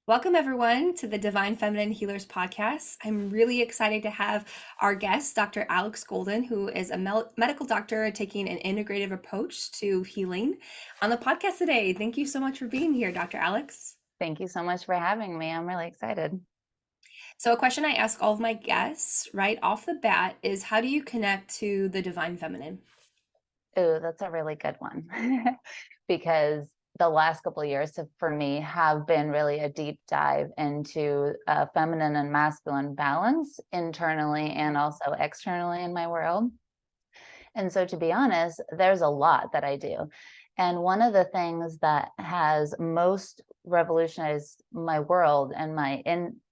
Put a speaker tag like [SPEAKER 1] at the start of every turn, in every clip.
[SPEAKER 1] Welcome, everyone, to the Divine Feminine Healers podcast. I'm really excited to have our guest, Dr. Alex Golden, who is a medical doctor taking an integrative approach to healing on the podcast today. Thank you so much for being here, Dr. Alex.
[SPEAKER 2] Thank you so much for having me. I'm really excited.
[SPEAKER 1] So, a question I ask all of my guests right off the bat is, how do you connect to the Divine Feminine?
[SPEAKER 2] Ooh, that's a really good one. Because the last couple of years for me have been really a deep dive into feminine and masculine balance internally and also externally in my world. And so, to be honest, there's a lot that I do. And one of the things that has most revolutionized my world and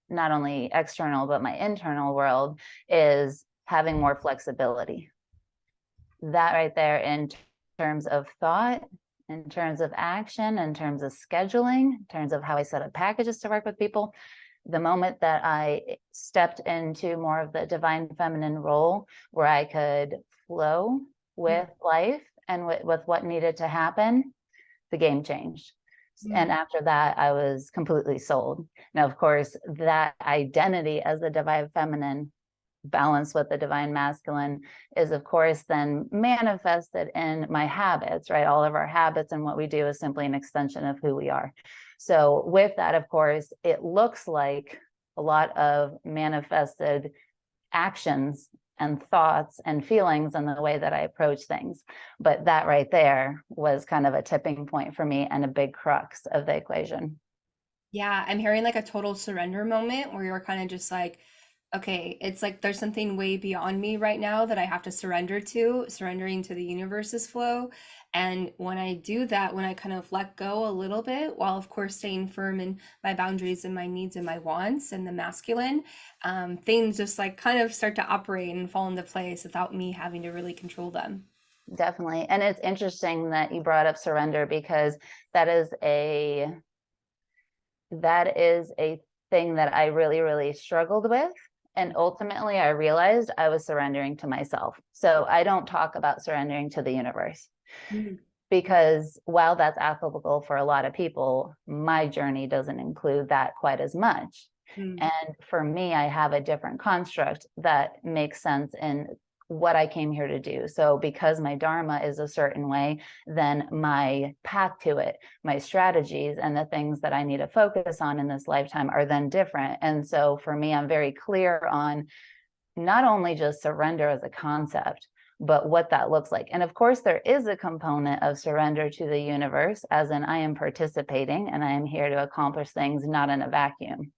[SPEAKER 2] not only external, but my internal world is having more flexibility. That right there, in terms of thought, in terms of action, in terms of scheduling, in terms of how I set up packages to work with people, the moment that I stepped into more of the divine feminine role where I could flow with life and with what needed to happen, the game changed. And after that, I was completely sold. Now, of course, that identity as the divine feminine balance with the divine masculine is, of course, then manifested in my habits, right? All of our habits and what we do is simply an extension of who we are. So with that, of course, it looks like a lot of manifested actions and thoughts and feelings in the way that I approach things. But that right there was kind of a tipping point for me and a big crux of the equation.
[SPEAKER 1] Yeah, I'm hearing like a total surrender moment where you're kind of just like, okay, it's like there's something way beyond me right now that I have to surrender to, surrendering to the universe's flow. And when I do that, when I kind of let go a little bit, while of course staying firm in my boundaries and my needs and my wants and the masculine, things just like kind of start to operate and fall into place without me having to really control them.
[SPEAKER 2] Definitely. And it's interesting that you brought up surrender because that is a that is a thing that I really, really struggled with. And ultimately, I realized I was surrendering to myself. So I don't talk about surrendering to the universe
[SPEAKER 1] Mm.
[SPEAKER 2] because while that's applicable for a lot of people, my journey doesn't include that quite as much.
[SPEAKER 1] Mm.
[SPEAKER 2] And for me, I have a different construct that makes sense in what I came here to do. So because my dharma is a certain way, then my path to it, my strategies and the things that I need to focus on in this lifetime are then different. And so for me, I'm very clear on not only just surrender as a concept, but what that looks like. And of course, there is a component of surrender to the universe, as in I am participating and I am here to accomplish things not in a vacuum.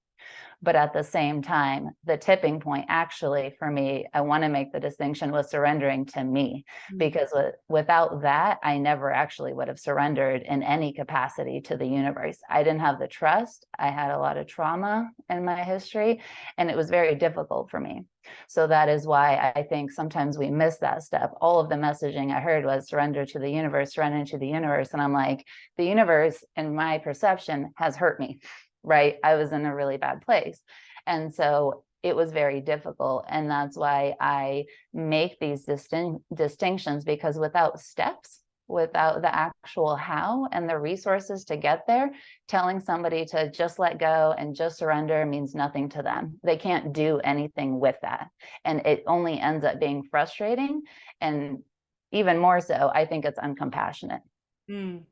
[SPEAKER 2] But at the same time, the tipping point actually for me, I want to make the distinction, was surrendering to me, because without that, I never actually would have surrendered in any capacity to the universe. I didn't have the trust. I had a lot of trauma in my history, and it was very difficult for me. So that is why I think sometimes we miss that step. All of the messaging I heard was surrender to the universe, surrender to the universe. And I'm like, the universe, in my perception, has hurt me. Right? I was in a really bad place. And so it was very difficult. And that's why I make these distinctions, because without steps, without the actual how and the resources to get there, telling somebody to just let go and just surrender means nothing to them. They can't do anything with that. And it only ends up being frustrating. And even more so, I think it's uncompassionate.
[SPEAKER 1] Mm.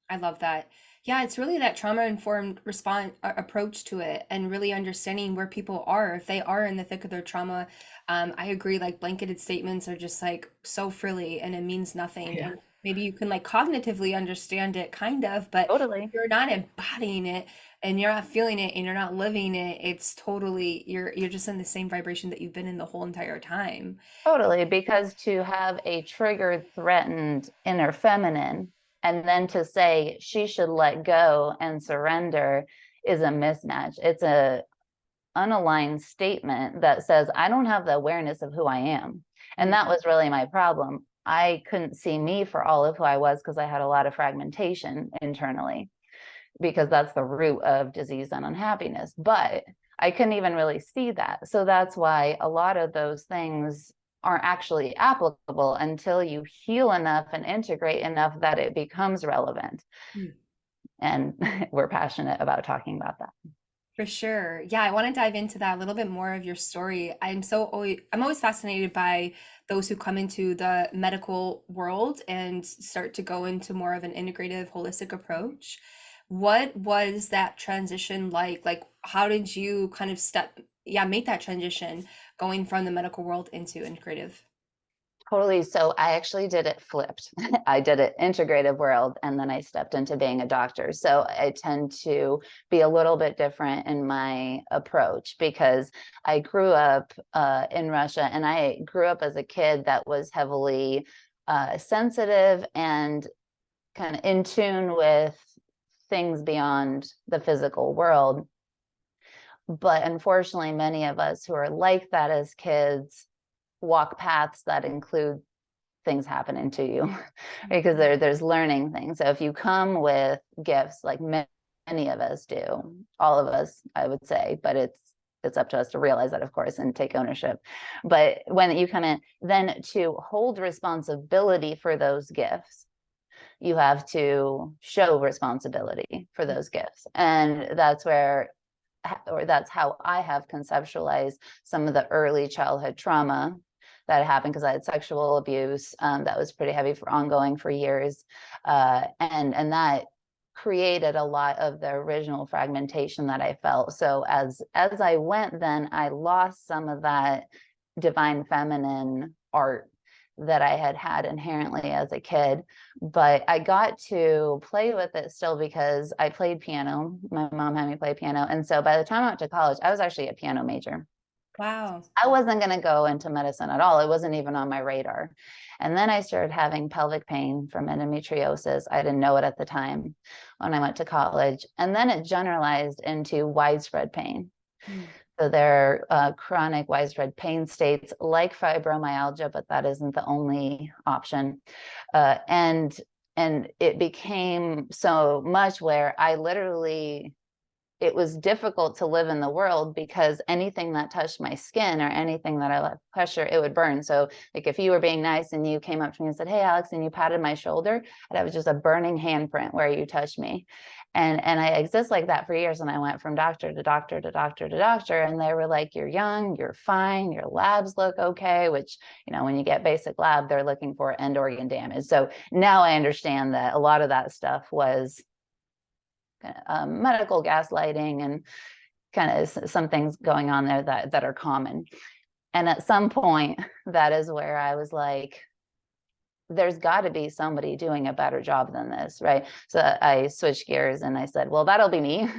[SPEAKER 1] I love that. Yeah, it's really that trauma-informed response approach to it and really understanding where people are. If they are in the thick of their trauma, I agree, like blanketed statements are just like so frilly and it means nothing.
[SPEAKER 2] Yeah.
[SPEAKER 1] And maybe you can like cognitively understand it kind of, but if
[SPEAKER 2] Totally.
[SPEAKER 1] you're not embodying it and you're not feeling it and you're not living it, it's totally you're just in the same vibration that you've been in the whole entire time.
[SPEAKER 2] Totally, because to have a triggered, threatened inner feminine and then to say she should let go and surrender is a mismatch. It's a unaligned statement that says, I don't have the awareness of who I am. And
[SPEAKER 1] Mm.
[SPEAKER 2] that was really my problem. I couldn't see me for all of who I was because I had a lot of fragmentation internally, because that's the root of disease and unhappiness. But I couldn't even really see that. So that's why a lot of those things aren't actually applicable until you heal enough and integrate enough that it becomes relevant.
[SPEAKER 1] Mm.
[SPEAKER 2] And we're passionate about talking about that.
[SPEAKER 1] For sure. Yeah, I want to dive into that a little bit more of your story. I'm always fascinated by those who come into the medical world and start to go into more of an integrative, holistic approach. What was that transition like? Like, how did you kind of make that transition going from the medical world into integrative?
[SPEAKER 2] Totally. So I actually did it flipped. I did it integrative world, and then I stepped into being a doctor. So I tend to be a little bit different in my approach because I grew up in Russia, and I grew up as a kid that was heavily sensitive and kind of in tune with things beyond the physical world. But unfortunately, many of us who are like that as kids walk paths that include things happening to you because there's learning things. So if you come with gifts like many of us do, all of us, I would say, but it's up to us to realize that, of course, and take ownership. But when you kind of then to hold responsibility for those gifts, you have to show responsibility for those gifts. And that's where, or that's how I have conceptualized some of the early childhood trauma that happened, because I had sexual abuse that was pretty heavy for ongoing for years, and that created a lot of the original fragmentation that I felt. So as I went, then I lost some of that divine feminine art that I had had inherently as a kid, but I got to play with it still because I played piano. My mom had me play piano. And so by the time I went to college, I was actually a piano major.
[SPEAKER 1] Wow.
[SPEAKER 2] I wasn't going to go into medicine at all. It wasn't even on my radar. And then I started having pelvic pain from endometriosis. I didn't know it at the time when I went to college. And then it generalized into widespread pain.
[SPEAKER 1] Mm.
[SPEAKER 2] So there are chronic widespread pain states like fibromyalgia, but that isn't the only option. And it became so much where I literally, it was difficult to live in the world because anything that touched my skin or anything that I let pressure, it would burn. So like if you were being nice and you came up to me and said, "Hey, Alex," and you patted my shoulder, and it was just a burning handprint where you touched me. And I exist like that for years. And I went from doctor to doctor to doctor to doctor. And they were like, "You're young, you're fine, your labs look okay," which, you know, when you get basic lab, they're looking for end organ damage. So now I understand that a lot of that stuff was medical gaslighting and kind of some things going on there that are common. And at some point, that is where I was like, there's got to be somebody doing a better job than this, right? So I switched gears and I said, well, that'll be me.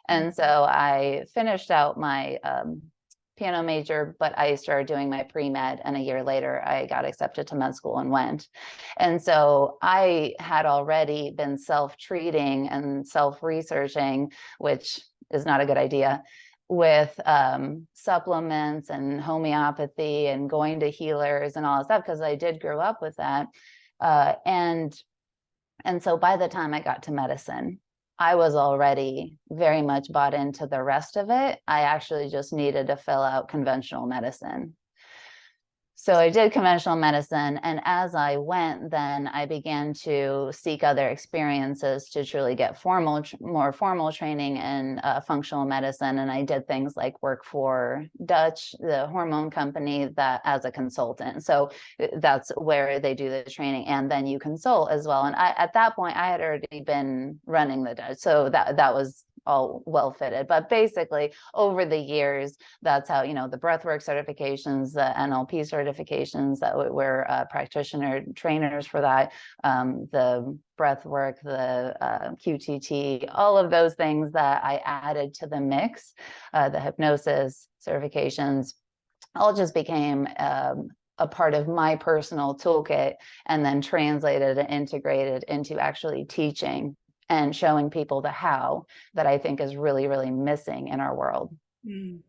[SPEAKER 2] And so I finished out my piano major, but I started doing my pre-med, and a year later I got accepted to med school and went. And so I had already been self-treating and self-researching, which is not a good idea, with supplements and homeopathy and going to healers and all that stuff, because I did grow up with that. Uh, and and so by the time I got to medicine, I was already very much bought into the rest of it. I actually just needed to fill out conventional medicine. So I did conventional medicine, and as I went, then I began to seek other experiences to truly get more formal training in functional medicine. And I did things like work for Dutch, the hormone company, that as a consultant. So that's where they do the training, and then you consult as well. And at that point, I had already been running the Dutch, so that was all well fitted. But basically, over the years, that's how, you know, the breathwork certifications, the NLP certifications, that we're practitioner trainers for that, the breathwork, the QTT, all of those things that I added to the mix, the hypnosis certifications, all just became a part of my personal toolkit, and then translated and integrated into actually teaching and showing people the how that I think is really, really missing in our world.
[SPEAKER 1] Mm.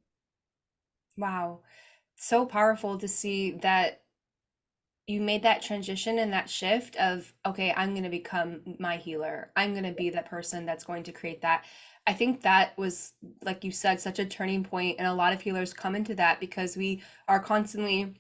[SPEAKER 1] Wow. So powerful to see that you made that transition and that shift of, okay, I'm going to become my healer. I'm going to be the person that's going to create that. I think that was, like you said, such a turning point, and a lot of healers come into that because we are constantly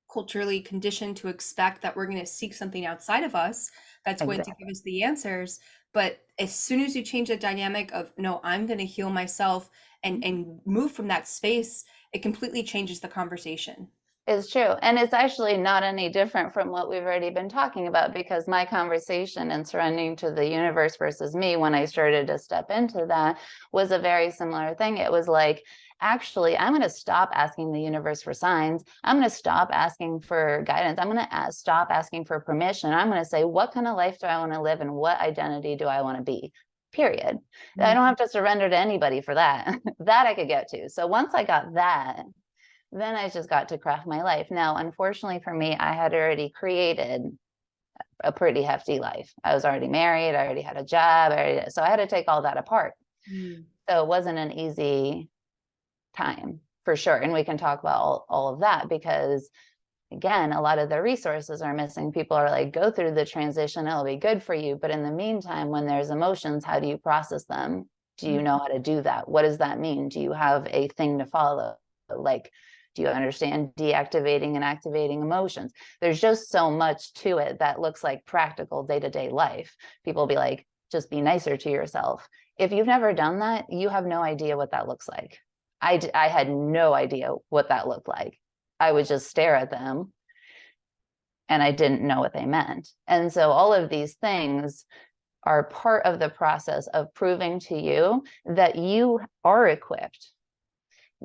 [SPEAKER 1] culturally conditioned to expect that we're going to seek something outside of us that's going to give
[SPEAKER 2] Exactly.
[SPEAKER 1] us the answers. But as soon as you change the dynamic of, no, I'm going to heal myself and move from that space, it completely changes the conversation.
[SPEAKER 2] It's true. And it's actually not any different from what we've already been talking about, because my conversation and surrendering to the universe versus me, when I started to step into that, was a very similar thing. It was like, actually, I'm going to stop asking the universe for signs. I'm going to stop asking for guidance. I'm going to stop asking for permission. I'm going to say, what kind of life do I want to live and what identity do I want to be? Period. I don't have to surrender to anybody for that. That I could get to. So once I got that, then I just got to craft my life. Now, unfortunately for me, I had already created a pretty hefty life. I was already married. I already had a job. So I had to take all that apart.
[SPEAKER 1] Mm.
[SPEAKER 2] So it wasn't an easy time for sure. And we can talk about all of that, because again, a lot of the resources are missing. People are like, go through the transition, it'll be good for you. But in the meantime, when there's emotions, how do you process them? Do you know how to do that? What does that mean? Do you have a thing to follow? Like, do you understand deactivating and activating emotions? There's just so much to it that looks like practical day-to-day life. People be like, just be nicer to yourself. If you've never done that, you have no idea what that looks like. I had no idea what that looked like. I would just stare at them and I didn't know what they meant. And so all of these things are part of the process of proving to you that you are equipped,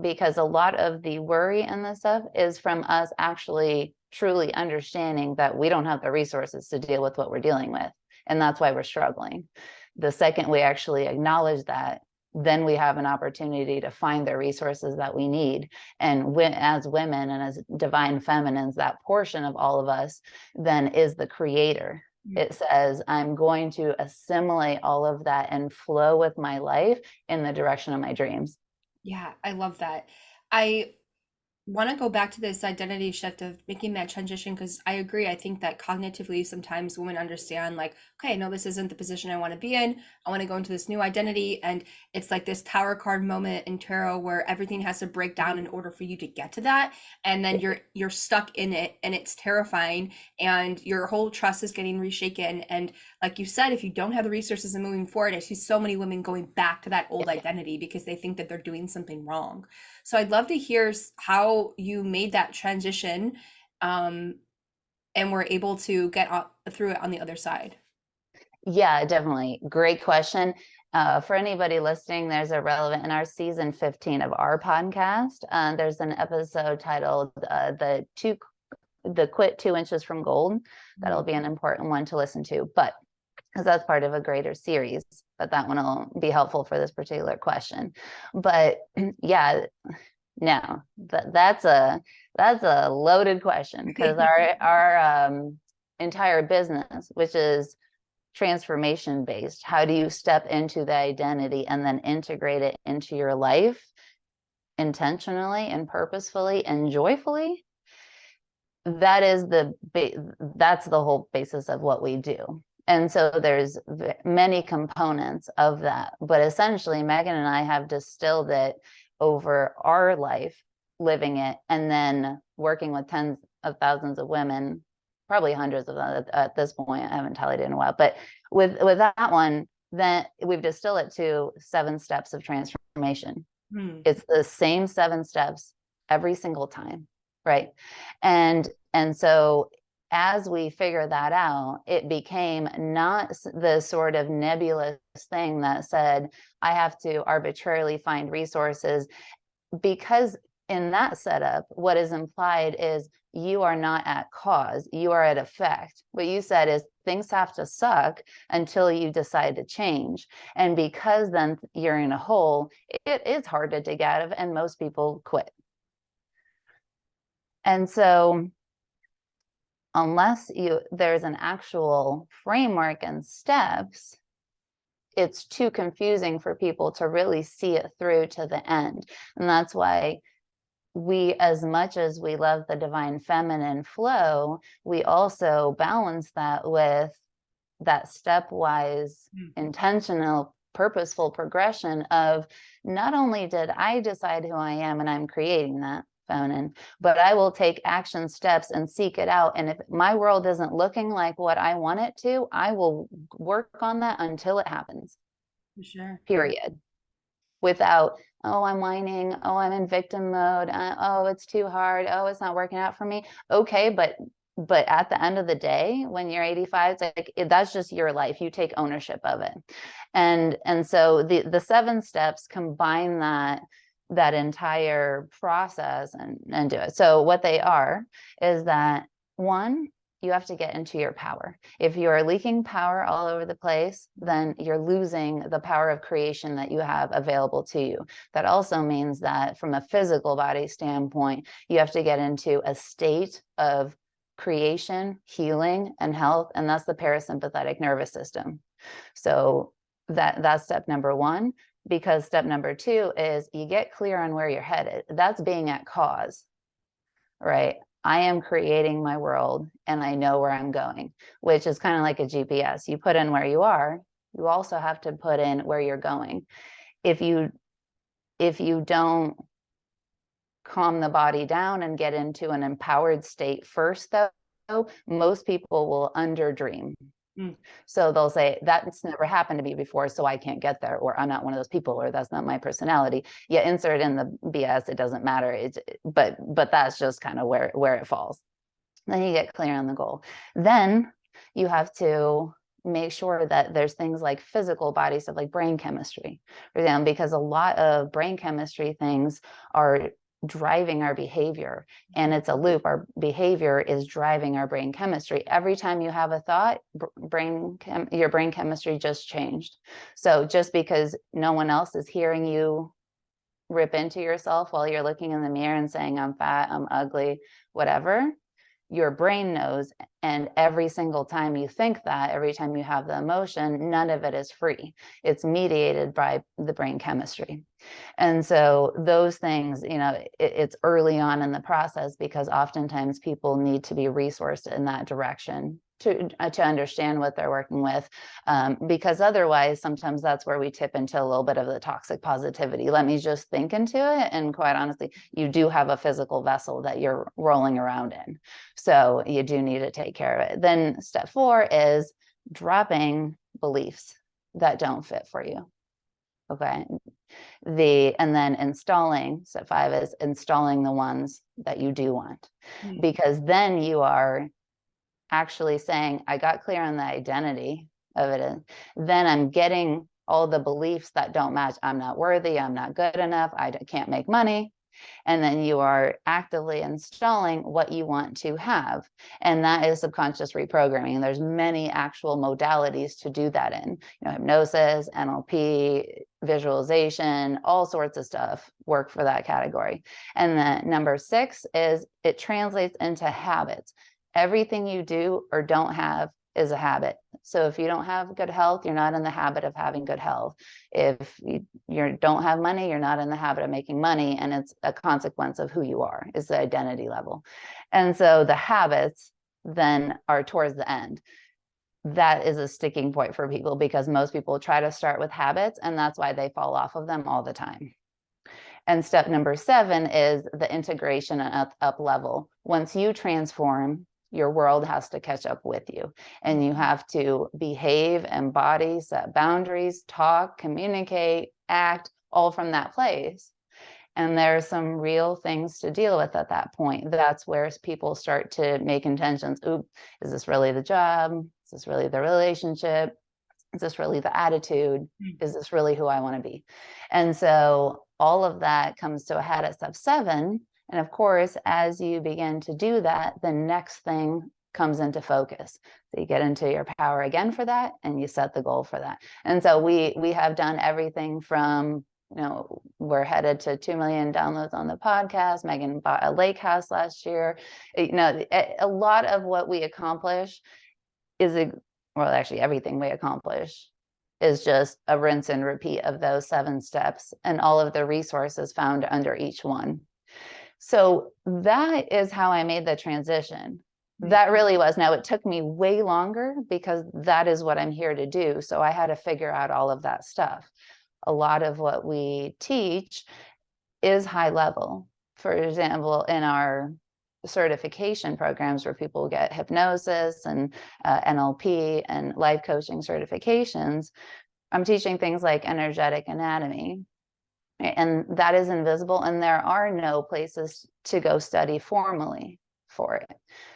[SPEAKER 2] because a lot of the worry and the stuff is from us actually truly understanding that we don't have the resources to deal with what we're dealing with. And that's why we're struggling. The second we actually acknowledge that, then we have an opportunity to find the resources that we need. And as women and as divine feminines, that portion of all of us then is the creator. It says, I'm going to assimilate all of that and flow with my life in the direction of my dreams.
[SPEAKER 1] Yeah, I love that. I want to go back to this identity shift of making that transition, because I agree. I think that cognitively sometimes women understand, like, okay, no, this isn't the position I want to be in. I want to go into this new identity. And it's like this tower card moment in tarot where everything has to break down in order for you to get to that. And then you're stuck in it and it's terrifying and your whole trust is getting reshaken. And like you said, if you don't have the resources and moving forward, I see so many women going back to that old identity because they think that they're doing something wrong. So I'd love to hear how you made that transition, and were able to get through it on the other side.
[SPEAKER 2] Yeah, definitely. Great question. For anybody listening, there's a relevant in our season 15 of our podcast. There's an episode titled the quit 2 inches from gold. That'll be an important one to listen to, but because that's part of a greater series, but that one will be helpful for this particular question. But yeah, no, that's a loaded question, because our entire business, which is transformation based, how do you step into the identity and then integrate it into your life intentionally and purposefully and joyfully? That is that's the whole basis of what we do. And so there's many components of that, but essentially Megan and I have distilled it over our life, living it, and then working with tens of thousands of women, probably hundreds of them at this point. I haven't tallied it in a while, but with that one, then we've distilled it to 7 steps of transformation. It's the same 7 steps every single time, right? And so as we figure that out, it became not the sort of nebulous thing that said, I have to arbitrarily find resources, because in that setup, what is implied is you are not at cause, you are at effect. What you said is things have to suck until you decide to change. And because then you're in a hole, it is hard to dig out of, and most people quit. And so unless there's an actual framework and steps, it's too confusing for people to really see it through to the end. And that's why we, as much as we love the divine feminine flow, we also balance that with that stepwise, intentional, purposeful progression of, not only did I decide who I am and I'm creating that, feminine, but I will take action steps and seek it out. And if my world isn't looking like what I want it to, I will work on that until it happens,
[SPEAKER 1] For sure.
[SPEAKER 2] period. Without, oh, I'm whining, oh, I'm in victim mode, oh, it's too hard, oh, it's not working out for me. Okay, but at the end of the day, when you're 85, it's like that's just your life. You take ownership of it. And so the 7 steps combine that entire process and do it. So what they are is that, 1, you have to get into your power. If you're leaking power all over the place, then you're losing the power of creation that you have available to you. That also means that from a physical body standpoint, you have to get into a state of creation, healing, and health, and that's the parasympathetic nervous system. So that's step number 1, because step number 2 is you get clear on where you're headed. That's being at cause, right? I am creating my world and I know where I'm going, which is kind of like a GPS. You put in where you are, you also have to put in where you're going. If you don't calm the body down and get into an empowered state first, though, most people will underdream. So they'll say, that's never happened to me before, so I can't get there, or I'm not one of those people, or that's not my personality. You insert in the BS, it doesn't matter. But that's just kind of where it falls. Then you get clear on the goal. Then you have to make sure that there's things like physical body stuff, like brain chemistry, for example, because a lot of brain chemistry things are driving our behavior, and it's a loop. Our behavior is driving our brain chemistry. Every time you have a thought, your brain chemistry just changed. So just because no one else is hearing you rip into yourself while you're looking in the mirror and saying, I'm fat, I'm ugly, whatever, your brain knows. And every single time you think that, every time you have the emotion, none of it is free. It's mediated by the brain chemistry. And so those things, it's early on in the process, because oftentimes people need to be resourced in that direction to understand what they're working with, because otherwise sometimes that's where we tip into a little bit of the toxic positivity. Let me just think into it, and quite honestly, you do have a physical vessel that you're rolling around in, so you do need to take care of it. Then step 4 is dropping beliefs that don't fit for you. Okay. And then installing, step 5 is installing the ones that you do want, because then you are actually saying, I got clear on the identity of it. Then I'm getting all the beliefs that don't match. I'm not worthy. I'm not good enough. I can't make money. And then you are actively installing what you want to have. And that is subconscious reprogramming. There's many actual modalities to do that in, hypnosis, NLP, visualization, all sorts of stuff work for that category. And then number 6 is it translates into habits. Everything you do or don't have is a habit. So if you don't have good health, you're not in the habit of having good health. If you don't have money, you're not in the habit of making money. And it's a consequence of who you are, is the identity level. And so the habits then are towards the end. That is a sticking point for people, because most people try to start with habits, and that's why they fall off of them all the time. And step number 7 is the integration and up level. Once you transform, your world has to catch up with you, and you have to behave, embody, set boundaries, talk, communicate, act, all from that place. And there are some real things to deal with at that point. That's where people start to make intentions. Ooh, is this really the job? Is this really the relationship? Is this really the attitude? Is this really who I want to be? And so all of that comes to a head at step 7. And of course, as you begin to do that, the next thing comes into focus. So you get into your power again for that, and you set the goal for that. And so we have done everything from, we're headed to 2 million downloads on the podcast. Megan bought a lake house last year. A lot of what we accomplish actually everything we accomplish is just a rinse and repeat of those 7 steps and all of the resources found under each one. So that is how I made the transition. That really was. Now, it took me way longer, because that is what I'm here to do. So I had to figure out all of that stuff. A lot of what we teach is high level. for example, in our certification programs where people get hypnosis and NLP and life coaching certifications, I'm teaching things like energetic anatomy, and that is invisible, and there are no places to go study formally for it.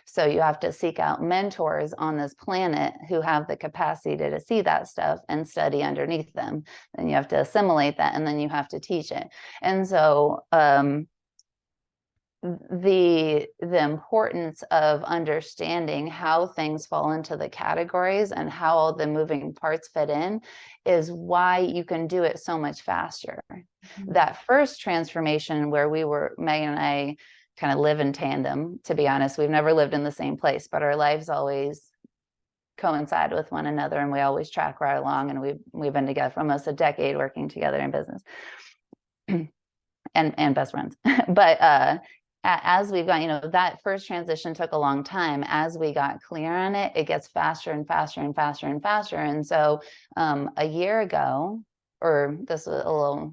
[SPEAKER 2] So you have to seek out mentors on this planet who have the capacity to see that stuff and study underneath them. Then you have to assimilate that, and then you have to teach it. And so the importance of understanding how things fall into the categories and how all the moving parts fit in is why you can do it so much faster. That first transformation where Megan and I kind of live in tandem, to be honest, we've never lived in the same place, but our lives always coincide with one another, and we always track right along, and we've been together for almost a decade working together in business and best friends. But as we've got, that first transition took a long time. As we got clear on it, it gets faster and faster and faster and faster. And so a year ago, or this was a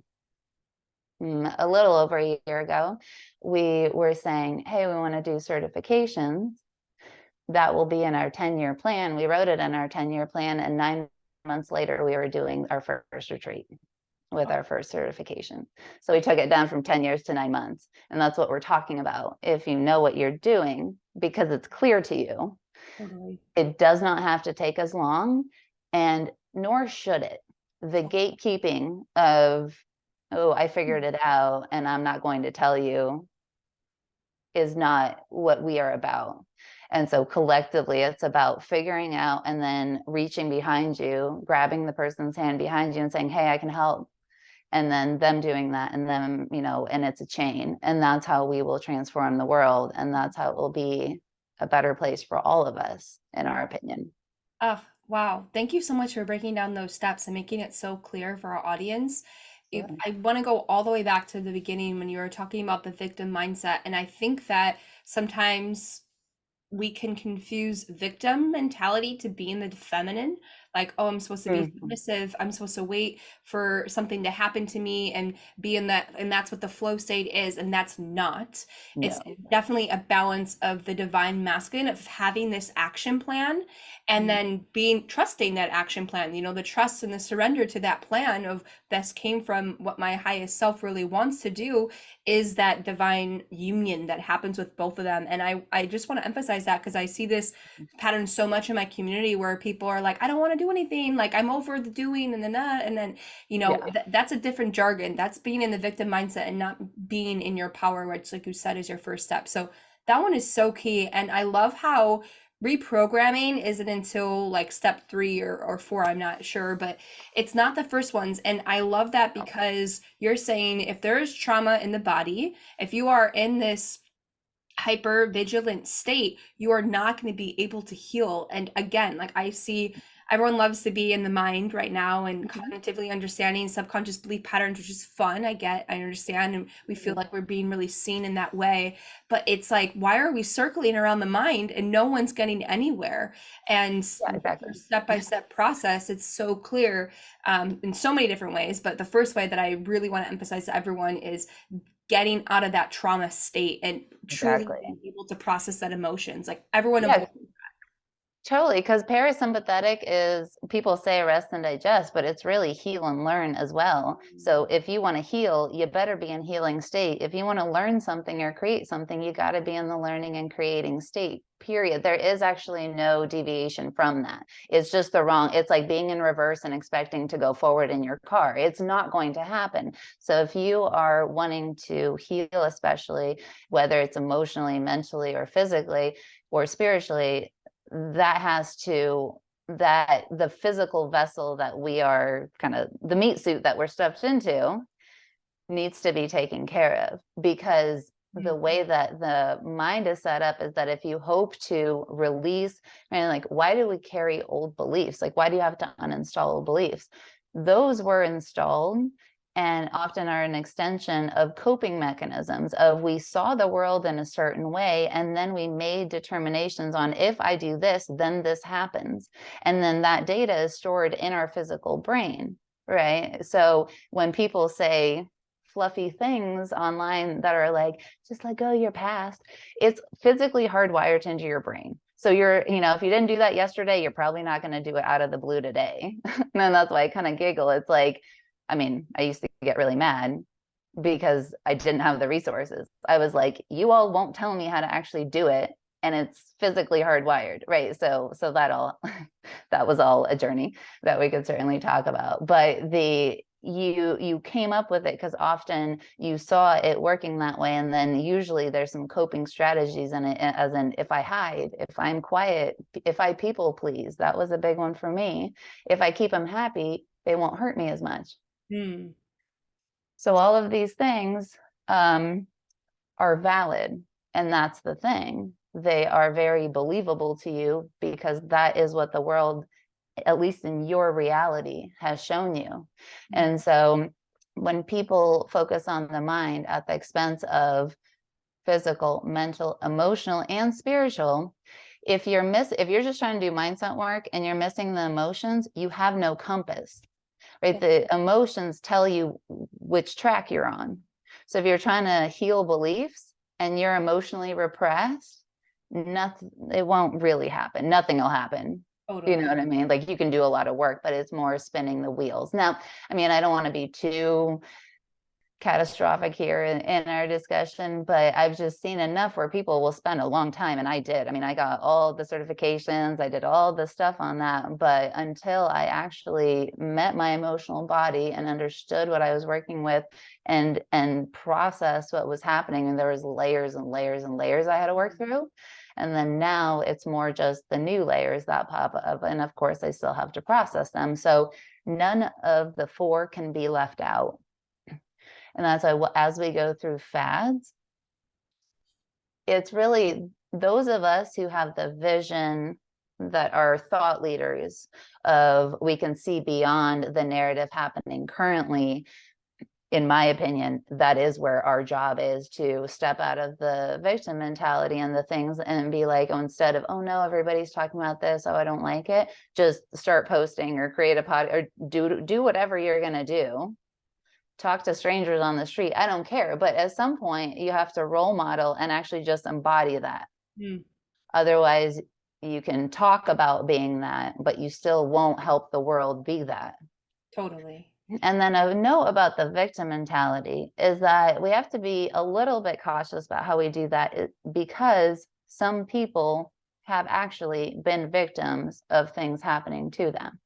[SPEAKER 2] little over a year ago, we were saying, hey, we want to do certifications. That will be in our 10-year plan. We wrote it in our 10-year plan, and 9 months later, we were doing our first retreat with our first certification. So we took it down from 10 years to 9 months. And that's what we're talking about. If you know what you're doing, because it's clear to you,
[SPEAKER 1] Totally.
[SPEAKER 2] it does not have to take as long, and nor should it. The gatekeeping of, oh, I figured it out and I'm not going to tell you, is not what we are about. And so collectively, it's about figuring out and then reaching behind you, grabbing the person's hand behind you and saying, hey, I can help. And then them doing that, and then, and it's a chain. And that's how we will transform the world. And that's how it will be a better place for all of us, in our opinion.
[SPEAKER 1] Oh, wow. Thank you so much for breaking down those steps and making it so clear for our audience.
[SPEAKER 2] Sure.
[SPEAKER 1] I want to go all the way back to the beginning when you were talking about the victim mindset. And I think that sometimes we can confuse victim mentality to being the feminine. Like, oh, I'm supposed to be submissive. I'm supposed to wait for something to happen to me and be in that, and that's what the flow state is, and that's not. It's
[SPEAKER 2] No.
[SPEAKER 1] definitely a balance of the divine masculine, of having this action plan and then trusting that action plan, the trust and the surrender to that plan of this came from what my highest self really wants to do, is that divine union that happens with both of them. And I just want to emphasize that, because I see this pattern so much in my community where people are like, I don't want to do anything, like I'm over the doing and then that's a different jargon. That's being in the victim mindset and not being in your power, which, like you said, is your first step. So that one is so key. And I love how reprogramming isn't until like step 3 or 4, I'm not sure, but it's not the first ones. And I love that, because you're saying if there is trauma in the body, if you are in this hyper vigilant state, you are not going to be able to heal. And again, like I see, everyone loves to be in the mind right now and cognitively understanding subconscious belief patterns, which is fun. I understand, and we feel like we're being really seen in that way. But it's like, why are we circling around the mind and no one's getting anywhere? And
[SPEAKER 2] Exactly.
[SPEAKER 1] step-by-step process, it's so clear in so many different ways. But the first way that I really want to emphasize to everyone is getting out of that trauma state and truly being able to process that emotions. Like everyone avoids.
[SPEAKER 2] Totally, because parasympathetic is, people say rest and digest, but it's really heal and learn as well. So if you want to heal, you better be in healing state. If you want to learn something or create something, you got to be in the learning and creating state, period. There is actually no deviation from that. It's just it's like being in reverse and expecting to go forward in your car. It's not going to happen. So if you are wanting to heal, especially whether it's emotionally, mentally, or physically, or spiritually, that the physical vessel that we are, kind of the meat suit that we're stuffed into, needs to be taken care of. Because the way that the mind is set up is that if you hope to release, and like, why do we carry old beliefs? Like, why do you have to uninstall old beliefs? Those were installed and often are an extension of coping mechanisms of, we saw the world in a certain way, and then we made determinations on, if I do this, then this happens. And then that data is stored in our physical brain, right? So when people say fluffy things online that are like, just let go of your past. It's physically hardwired into your brain. So you're, you know, if you didn't do that yesterday, you're probably not going to do it out of the blue today. And that's why I kind of giggle. It's like, I mean, I used to get really mad because I didn't have the resources. I was like, you all won't tell me how to actually do it. And it's physically hardwired, right? So that all, that was all a journey that we could certainly talk about. But you came up with it because often you saw it working that way, and then usually there's some coping strategies in it, as in, if I hide, if I'm quiet, if I people please. That was a big one for me. If I keep them happy, they won't hurt me as much.
[SPEAKER 1] Mm.
[SPEAKER 2] So all of these things are valid, and that's the thing. They are very believable to you because that is what the world, at least in your reality, has shown you. And so when people focus on the mind at the expense of physical, mental, emotional, and spiritual, if you're just trying to do mindset work and you're missing the emotions, you have no compass, right? The emotions tell you which track you're on. So if you're trying to heal beliefs and you're emotionally repressed, nothing, it won't really happen. Nothing will happen.
[SPEAKER 1] Totally.
[SPEAKER 2] You know what I mean? Like, you can do a lot of work, but it's more spinning the wheels. Now, I mean, I don't want to be too catastrophic here in our discussion, but I've just seen enough where people will spend a long time, and I did. I mean, I got all the certifications, I did all the stuff on that, but until I actually met my emotional body and understood what I was working with and processed what was happening, and there was layers and layers and layers I had to work through. And then now it's more just the new layers that pop up, and of course I still have to process them. So none of the 4 can be left out. And that's why, as we go through fads, it's really those of us who have the vision, that are thought leaders of, we can see beyond the narrative happening currently. In my opinion, that is where our job is, to step out of the victim mentality and the things, and be like, oh, instead of, oh no, everybody's talking about this, oh, I don't like it, just start posting or create a pod, or do whatever you're going to do. Talk to strangers on the street, I don't care. But at some point you have to role model and actually just embody that. Otherwise, you can talk about being that, but you still won't help the world be that.
[SPEAKER 1] Totally.
[SPEAKER 2] And then a note about the victim mentality is that we have to be a little bit cautious about how we do that, because some people have actually been victims of things happening to them.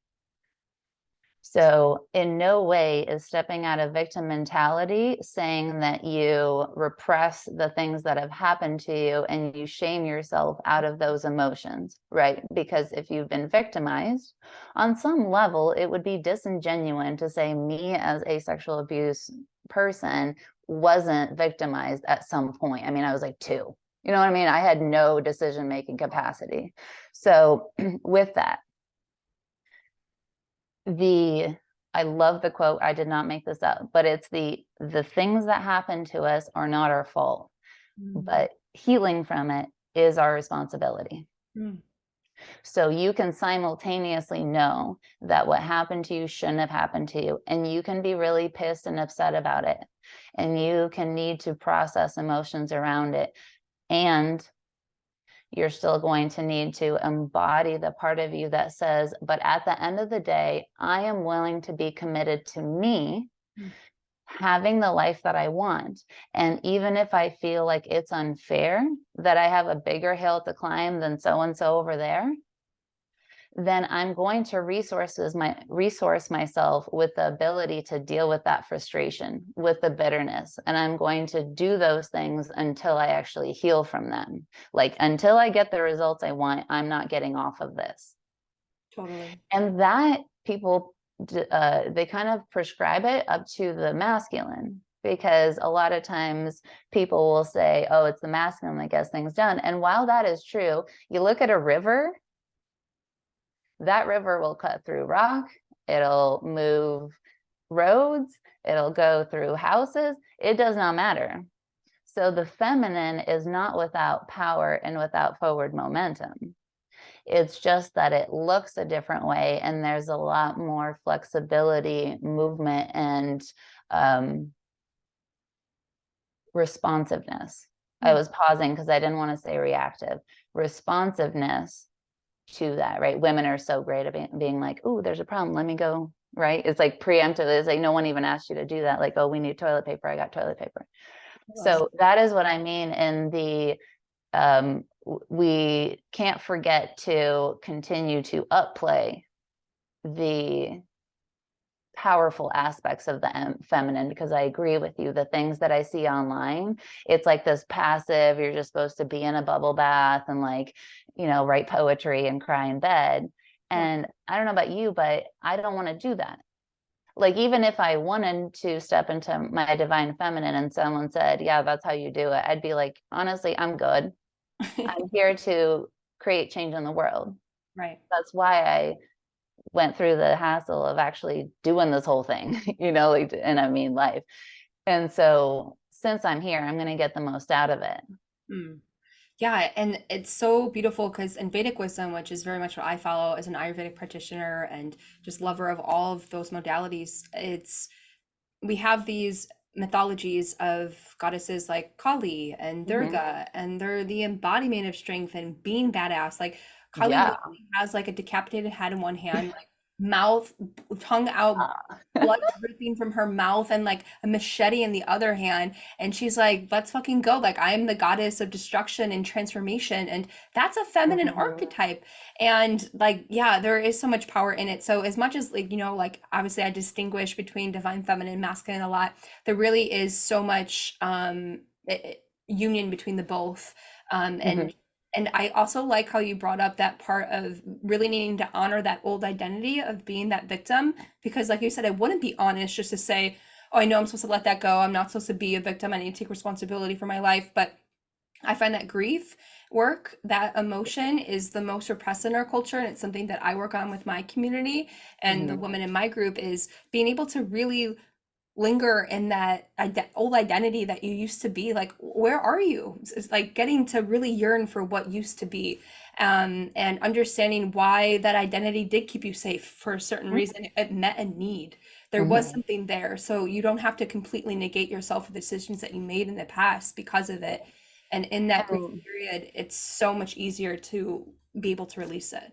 [SPEAKER 2] So in no way is stepping out of victim mentality saying that you repress the things that have happened to you and you shame yourself out of those emotions, right? Because if you've been victimized, on some level, it would be disingenuous to say me as a sexual abuse person wasn't victimized at some point. I mean, I was like 2. You know what I mean? I had no decision-making capacity. So with that, I love the quote, I did not make this up, but it's the things that happen to us are not our fault, but healing from it is our responsibility. So you can simultaneously know that what happened to you shouldn't have happened to you, and you can be really pissed and upset about it, and you can need to process emotions around it, and you're still going to need to embody the part of you that says, but at the end of the day, I am willing to be committed to me having the life that I want. And even if I feel like it's unfair that I have a bigger hill to climb than so-and-so over there, then I'm going to resource myself with the ability to deal with that frustration, with the bitterness. And I'm going to do those things until I actually heal from them. Like, until I get the results I want, I'm not getting off of this.
[SPEAKER 1] Totally.
[SPEAKER 2] And that people, they kind of prescribe it up to the masculine, because a lot of times people will say, oh, it's the masculine that gets things done. And while that is true, you look at a river, that river will cut through rock, it'll move roads, it'll go through houses, it does not matter. So the feminine is not without power and without forward momentum. It's just that it looks a different way, and there's a lot more flexibility, movement, and responsiveness. I
[SPEAKER 1] Mm.
[SPEAKER 2] was pausing because I didn't want to say reactive. Responsiveness to that, right? Women are so great at being like, oh, there's a problem, let me go, right? It's like preemptive. It's like no one even asked you to do that. Like, oh, we need toilet paper, I got toilet paper.
[SPEAKER 1] Love.
[SPEAKER 2] So that is what I mean in the we can't forget to continue to upplay the powerful aspects of the feminine, because I agree with you. The things that I see online, it's like this passive, you're just supposed to be in a bubble bath and like, you know, write poetry and cry in bed.
[SPEAKER 1] Yeah.
[SPEAKER 2] And I don't know about you, but I don't want to do that. Like, even if I wanted to step into my divine feminine and someone said, yeah, that's how you do it, I'd be like, honestly, I'm good. I'm here to create change in the world.
[SPEAKER 1] Right.
[SPEAKER 2] That's why I went through the hassle of actually doing this whole thing, you know, like, and I mean life. And so since I'm here, I'm going to get the most out of it.
[SPEAKER 1] Mm. Yeah, and it's so beautiful because in Vedic wisdom, which is very much what I follow as an Ayurvedic practitioner and just lover of all of those modalities, it's we have these mythologies of goddesses like Kali and
[SPEAKER 2] Mm-hmm.
[SPEAKER 1] Durga, and they're the embodiment of strength and being badass. Like Kali
[SPEAKER 2] Yeah.
[SPEAKER 1] literally has like a decapitated head in one hand, like mouth, tongue out, blood dripping from her mouth, and like a machete in the other hand. And she's like, let's fucking go. Like, I am the goddess of destruction and transformation. And that's a feminine
[SPEAKER 2] Mm-hmm.
[SPEAKER 1] archetype. And like, yeah, there is so much power in it. So as much as like, like obviously I distinguish between divine feminine and masculine a lot, there really is so much union between the both.
[SPEAKER 2] Mm-hmm.
[SPEAKER 1] And I also like how you brought up that part of really needing to honor that old identity of being that victim, because like you said, it wouldn't be honest just to say, oh, I know I'm supposed to let that go, I'm not supposed to be a victim, I need to take responsibility for my life. But I find that grief work, that emotion, is the most repressed in our culture, and it's something that I work on with my community and the
[SPEAKER 2] Mm-hmm.
[SPEAKER 1] women in my group, is being able to really linger in that old identity that you used to be. Like, where are you? It's like getting to really yearn for what used to be, and understanding why that identity did keep you safe for a certain reason. It met a need. There was
[SPEAKER 2] Mm-hmm.
[SPEAKER 1] something there, so you don't have to completely negate yourself for the decisions that you made in the past because of it. And in that grief
[SPEAKER 2] And
[SPEAKER 1] period, it's so much easier to be able to release it.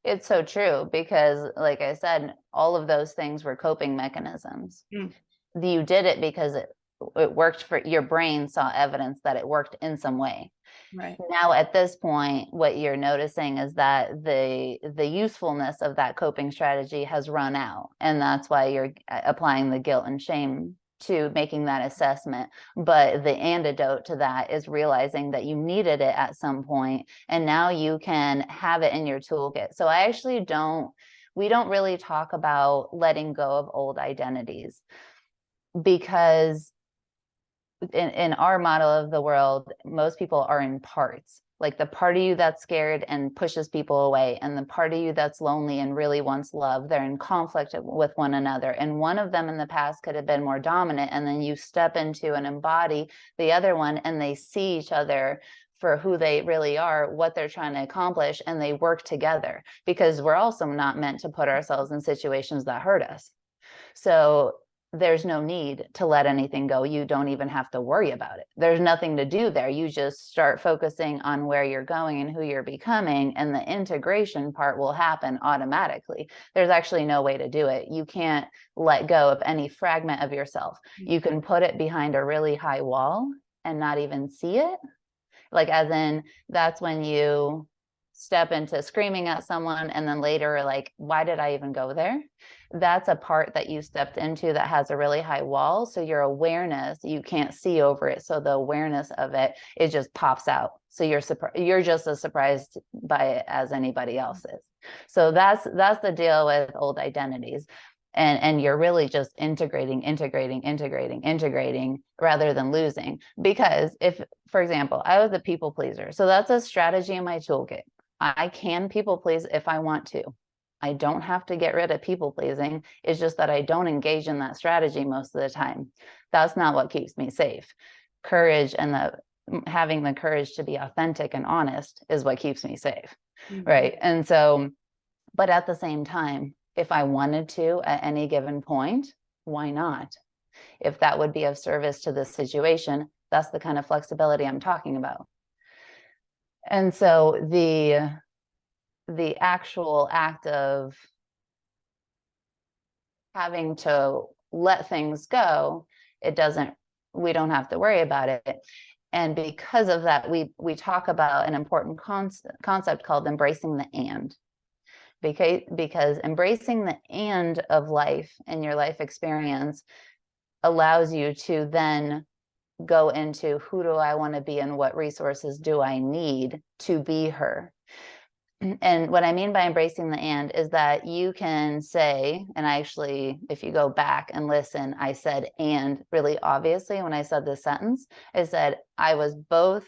[SPEAKER 2] it's so true because, like I said, all of those things were coping mechanisms.
[SPEAKER 1] Mm,
[SPEAKER 2] You did it because it worked for your brain, saw evidence that it worked in some way.
[SPEAKER 1] right.
[SPEAKER 2] Now at this point, what you're noticing is that the usefulness of that coping strategy has run out, and that's why you're applying the guilt and shame to making that assessment. But the antidote to that is realizing that you needed it at some point, and now you can have it in your toolkit. So I actually don't we don't really talk about letting go of old identities, because in our model of the world, most people are in parts. Like the part of you that's scared and pushes people away, and the part of you that's lonely and really wants love, they're in conflict with one another. And one of them in the past could have been more dominant. And then you step into and embody the other one, and they see each other for who they really are, what they're trying to accomplish, and they work together, because we're also not meant to put ourselves in situations that hurt us. So there's no need to let anything go. You don't even have to worry about it. There's nothing to do there. You just start focusing on where you're going and who you're becoming, and the integration part will happen automatically. There's actually no way to do it. You can't let go of any fragment of yourself. You can put it behind a really high wall and not even see it. Like, as in, that's when you step into screaming at someone and then later like, why did I even go there? That's a part that you stepped into that has a really high wall, so your awareness, you can't see over it, so the awareness of it, it just pops out, so you're just as surprised by it as anybody else is. So that's the deal with old identities. And you're really just integrating rather than losing. Because if, for example, I was a people pleaser, so that's a strategy in my toolkit. I can people please if I want to. I don't have to get rid of people pleasing. It's just that I don't engage in that strategy most of the time. That's not what keeps me safe. Courage and having the courage to be authentic and honest is what keeps me safe.
[SPEAKER 1] Mhm.
[SPEAKER 2] Right. And so, but at the same time, if I wanted to at any given point, why not? If that would be of service to the situation, That's the kind of flexibility I'm talking about. And so the actual act of having to let things go, we don't have to worry about it. And because of that, we talk about an important concept called embracing the and. Because embracing the and of life and your life experience allows you to then go into who do I want to be and what resources do I need to be her. And what I mean by embracing the and is that you can say, and actually, if you go back and listen, I said and really obviously when I said this sentence, I said I was both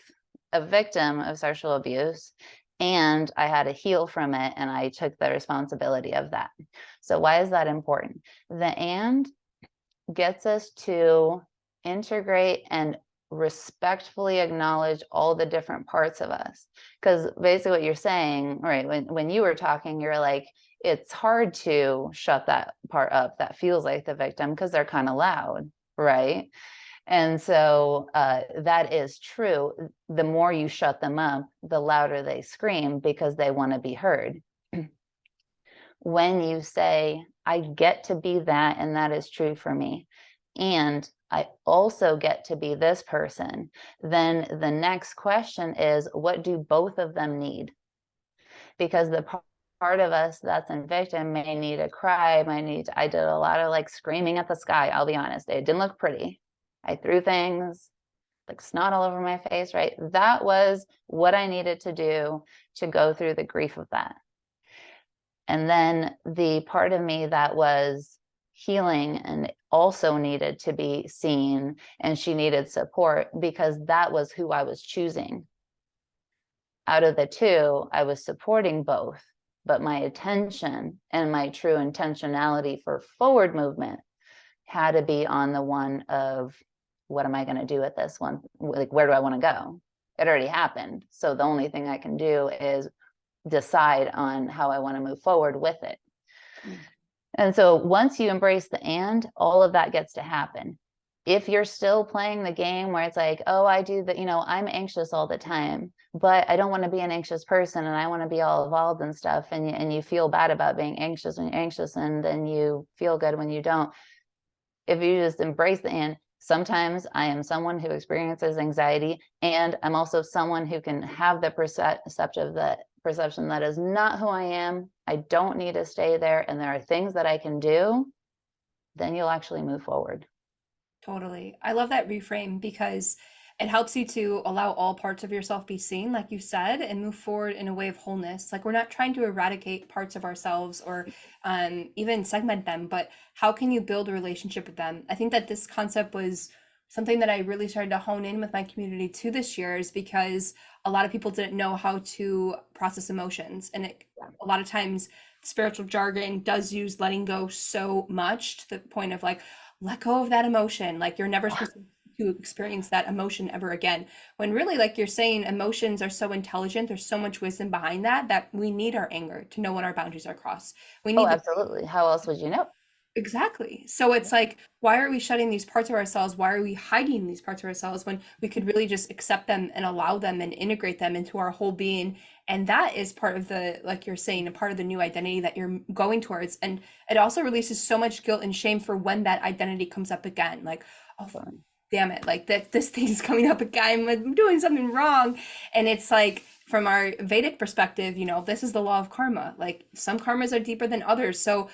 [SPEAKER 2] a victim of sexual abuse and I had to heal from it, and I took the responsibility of that. So why is that important? The and gets us to integrate and respectfully acknowledge all the different parts of us. Because basically what you're saying, right, when you were talking, you're like, it's hard to shut that part up that feels like the victim because they're kind of loud, right? And so that is true. The more you shut them up, the louder they scream because they want to be heard. When you say, I get to be that, and that is true for me, and I also get to be this person, then the next question is, what do both of them need? Because the part of us that's in victim may need a cry, I did a lot of like screaming at the sky, I'll be honest. It didn't look pretty. I threw things like snot all over my face, right? That was what I needed to do to go through the grief of that. And then the part of me that was healing and also needed to be seen, and she needed support because that was who I was choosing. Out of the two, I was supporting both, but my attention and my true intentionality for forward movement had to be on the one of, what am I going to do with this one? Like, where do I want to go? It already happened. So the only thing I can do is decide on how I want to move forward with it. And so once you embrace the and, all of that gets to happen. If you're still playing the game where it's like, oh, I do that, I'm anxious all the time, but I don't want to be an anxious person and I want to be all evolved and stuff. And you feel bad about being anxious when you're anxious, and then you feel good when you don't. If you just embrace the and, sometimes I am someone who experiences anxiety, and I'm also someone who can have the perception that is not who I am. I don't need to stay there, and there are things that I can do. Then you'll actually move forward.
[SPEAKER 1] Totally. I love that reframe because it helps you to allow all parts of yourself be seen, like you said, and move forward in a way of wholeness. Like we're not trying to eradicate parts of ourselves or even segment them, but how can you build a relationship with them? I think that this concept was something that I really started to hone in with my community too this year, is because a lot of people didn't know how to process emotions. And a lot of times spiritual jargon does use letting go so much to the point of like, let go of that emotion. Like you're never supposed to experience that emotion ever again. When really, like you're saying, emotions are so intelligent. There's so much wisdom behind that we need our anger to know when our boundaries are crossed. We
[SPEAKER 2] Oh,
[SPEAKER 1] need the
[SPEAKER 2] absolutely. How else would you know?
[SPEAKER 1] exactly. So it's like, why are we shutting these parts of ourselves? Why are we hiding these parts of ourselves when we could really just accept them and allow them and integrate them into our whole being? And that is part of the, like you're saying, a part of the new identity that you're going towards. And it also releases so much guilt and shame for when that identity comes up again. Like, oh, damn it, like that this thing is coming up again. I'm doing something wrong. And it's like, from our Vedic perspective, this is the law of karma. Like some karmas are deeper than others. So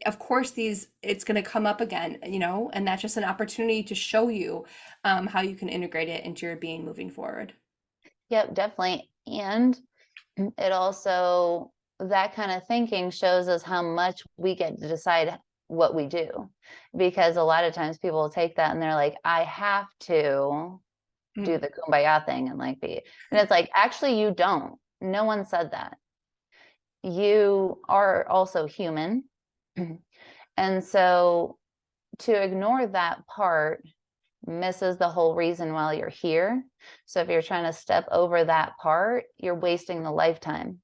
[SPEAKER 1] of course it's going to come up again, and that's just an opportunity to show you how you can integrate it into your being moving forward.
[SPEAKER 2] Yep, definitely. And it also, that kind of thinking shows us how much we get to decide what we do. Because a lot of times people will take that and they're like, I have to do the kumbaya thing and like be, and it's like, actually, you don't. No one said that. You are also human. And so to ignore that part misses the whole reason why you're here. So if you're trying to step over that part, you're wasting the lifetime.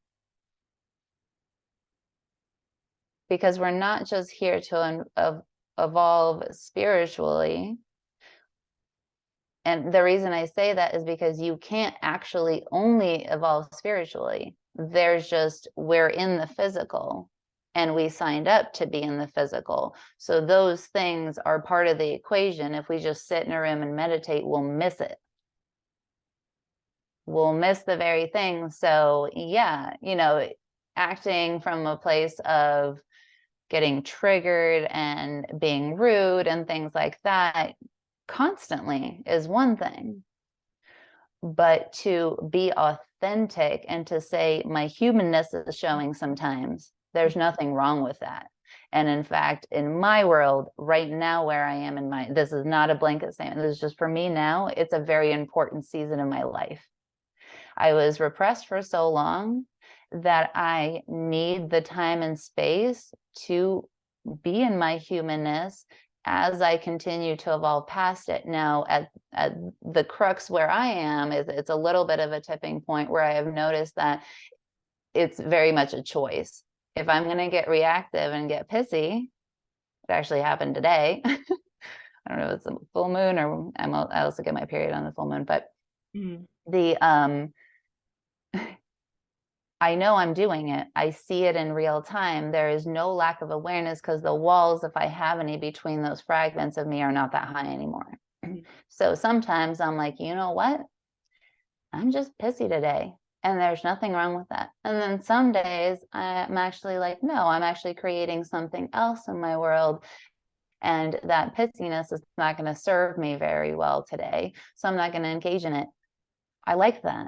[SPEAKER 2] Because we're not just here to evolve spiritually. And the reason I say that is because you can't actually only evolve spiritually. There's just, we're in the physical and we signed up to be in the physical. So those things are part of the equation. If we just sit in a room and meditate, we'll miss it. We'll miss the very thing. So yeah, acting from a place of getting triggered and being rude and things like that constantly is one thing. But to be authentic and to say my humanness is showing sometimes, there's nothing wrong with that. And in fact, in my world right now, where I am this is not a blanket statement, this is just for me now, it's a very important season in my life. I was repressed for so long that I need the time and space to be in my humanness as I continue to evolve past it. Now, at the crux where I am is it's a little bit of a tipping point where I have noticed that it's very much a choice. If I'm going to get reactive and get pissy, it actually happened today. I don't know if it's a full moon or I also get my period on the full moon, but the I know I'm doing it. I see it in real time. There is no lack of awareness because the walls, if I have any between those fragments of me, are not that high anymore. So sometimes I'm like, you know what? I'm just pissy today. And there's nothing wrong with that. And then some days I'm actually like, no, I'm actually creating something else in my world. And that pissiness is not going to serve me very well today. So I'm not going to engage in it. I like that.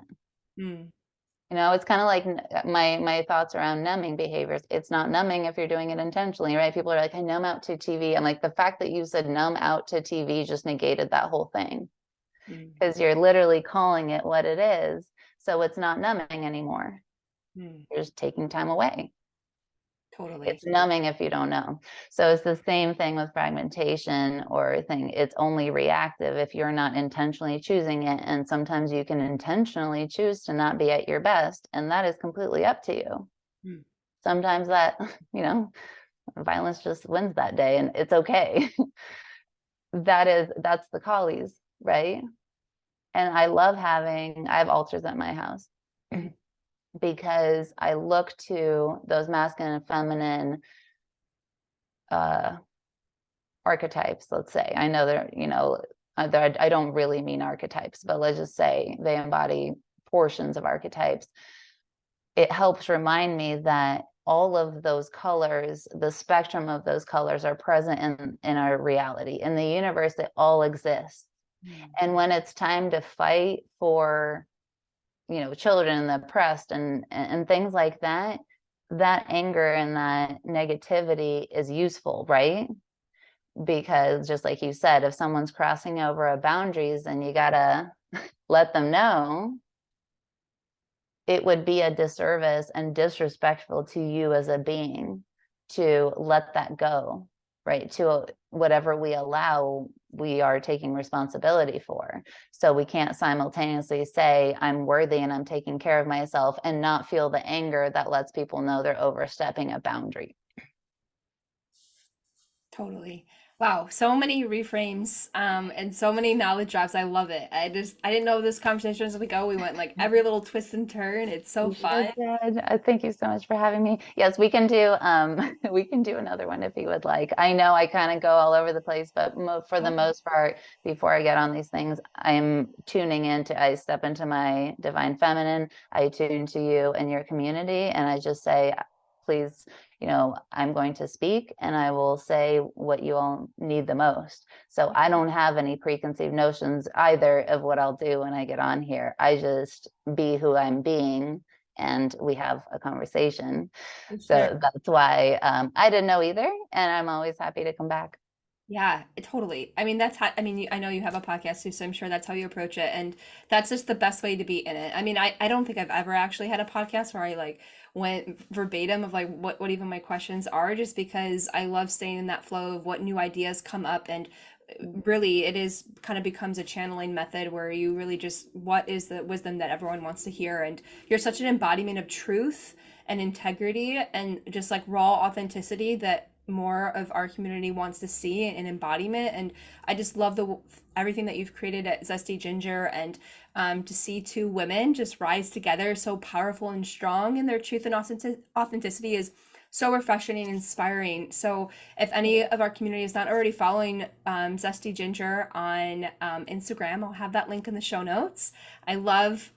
[SPEAKER 2] It's kind of like my thoughts around numbing behaviors. It's not numbing if you're doing it intentionally, right? People are like, I numb out to TV. I'm like, the fact that you said numb out to TV just negated that whole thing because you're literally calling it what it is. So it's not numbing anymore. You're just taking time away.
[SPEAKER 1] Totally.
[SPEAKER 2] It's numbing if you don't know. So it's the same thing with fragmentation or thing. It's only reactive if you're not intentionally choosing it. And sometimes you can intentionally choose to not be at your best. And that is completely up to you. Sometimes that, violence just wins that day and it's okay. That's the Kalis, right? And I have altars at my house because I look to those masculine and feminine archetypes, let's say. I know I don't really mean archetypes, but let's just say they embody portions of archetypes. It helps remind me that all of those colors, the spectrum of those colors are present in our reality. In the universe, it all exists. And when it's time to fight for children and the oppressed and things like that, that anger and that negativity is useful, right? Because just like you said, if someone's crossing over a boundaries, then you gotta let them know. It would be a disservice and disrespectful to you as a being to let that go, right? To whatever we allow, we are taking responsibility for. So we can't simultaneously say, I'm worthy and I'm taking care of myself and not feel the anger that lets people know they're overstepping a boundary.
[SPEAKER 1] Totally. Wow, so many reframes, and so many knowledge drops. I love it. I didn't know this conversation as we go. We went like every little twist and turn. It's so fun.
[SPEAKER 2] Thank you so much for having me. Yes, we can do we can do another one if you would like. I know I kind of go all over the place, but for the most part, before I get on these things, I'm tuning into, I step into my divine feminine, I tune to you and your community, and I just say, please, I'm going to speak and I will say what you all need the most. So I don't have any preconceived notions either of what I'll do when I get on here. I just be who I'm being and we have a conversation. So that's why I didn't know either. And I'm always happy to come back.
[SPEAKER 1] Yeah, totally. I mean, that's how, I mean, I know you have a podcast too, so I'm sure that's how you approach it. And that's just the best way to be in it. I mean, I don't think I've ever actually had a podcast where I like went verbatim of like what even my questions are, just because I love staying in that flow of what new ideas come up. And really, it is kind of becomes a channeling method where you really just, what is the wisdom that everyone wants to hear? And you're such an embodiment of truth and integrity and just like raw authenticity that more of our community wants to see in embodiment. And I just love the everything that you've created at Zesty Ginger, and to see two women just rise together so powerful and strong in their truth and authenticity is so refreshing and inspiring. So if any of our community is not already following Zesty Ginger on Instagram, I'll have that link in the show notes. I love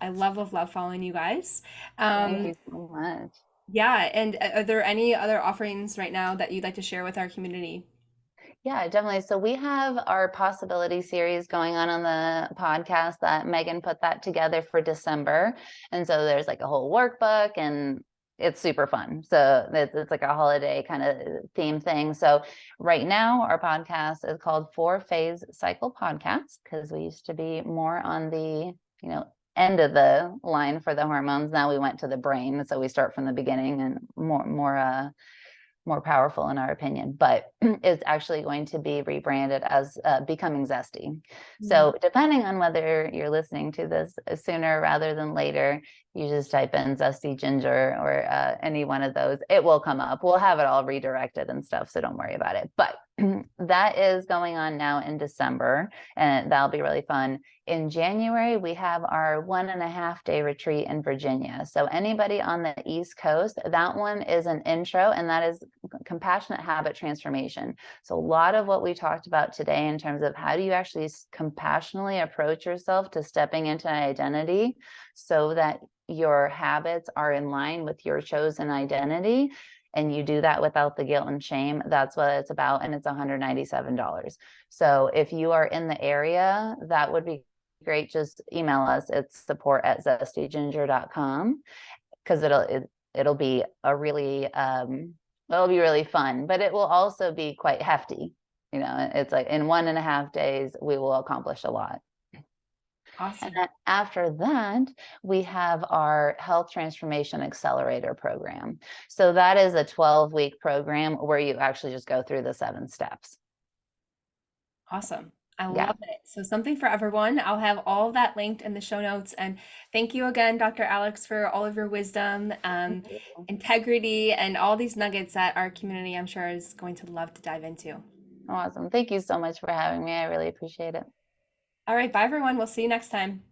[SPEAKER 1] following you guys.
[SPEAKER 2] Thank
[SPEAKER 1] Um,
[SPEAKER 2] you so much.
[SPEAKER 1] yeah, and are there any other offerings right now that you'd like to share with our community?
[SPEAKER 2] Yeah, definitely. So we have our possibility series going on the podcast that Megan put that together for December. And so there's like a whole workbook and it's super fun. So it's like a holiday kind of theme thing. So right now our podcast is called 4-Phase Cycle Podcast because we used to be more on the, end of the line for the hormones. Now we went to the brain. So we start from the beginning and more powerful in our opinion, but it's actually going to be rebranded as Becoming Zesty.
[SPEAKER 1] Mm.
[SPEAKER 2] So depending on whether you're listening to this sooner rather than later, you just type in Zesty Ginger or any one of those, it will come up. We'll have it all redirected and stuff, so don't worry about it. But that is going on now in December, and that'll be really fun. In January, we have our 1.5-day retreat in Virginia. So anybody on the East Coast, that one is an intro, and that is compassionate habit transformation. So a lot of what we talked about today in terms of how do you actually compassionately approach yourself to stepping into an identity so that your habits are in line with your chosen identity, and you do that without the guilt and shame. That's what it's about, and it's $197. So if you are in the area, that would be great. Just email us. It's support@zestyginger.com, because it'll be a really it'll be really fun, but it will also be quite hefty. It's like in 1.5 days we will accomplish a lot. And
[SPEAKER 1] Awesome.
[SPEAKER 2] then after that, we have our Health Transformation Accelerator program. So that is a 12-week program where you actually just go through the 7 steps.
[SPEAKER 1] Awesome. I
[SPEAKER 2] Yeah.
[SPEAKER 1] love it. So something for everyone. I'll have all of that linked in the show notes. And thank you again, Dr. Alex, for all of your wisdom, integrity, and all these nuggets that our community, I'm sure, is going to love to dive into.
[SPEAKER 2] Awesome. Thank you so much for having me. I really appreciate it.
[SPEAKER 1] All right, bye everyone. We'll see you next time.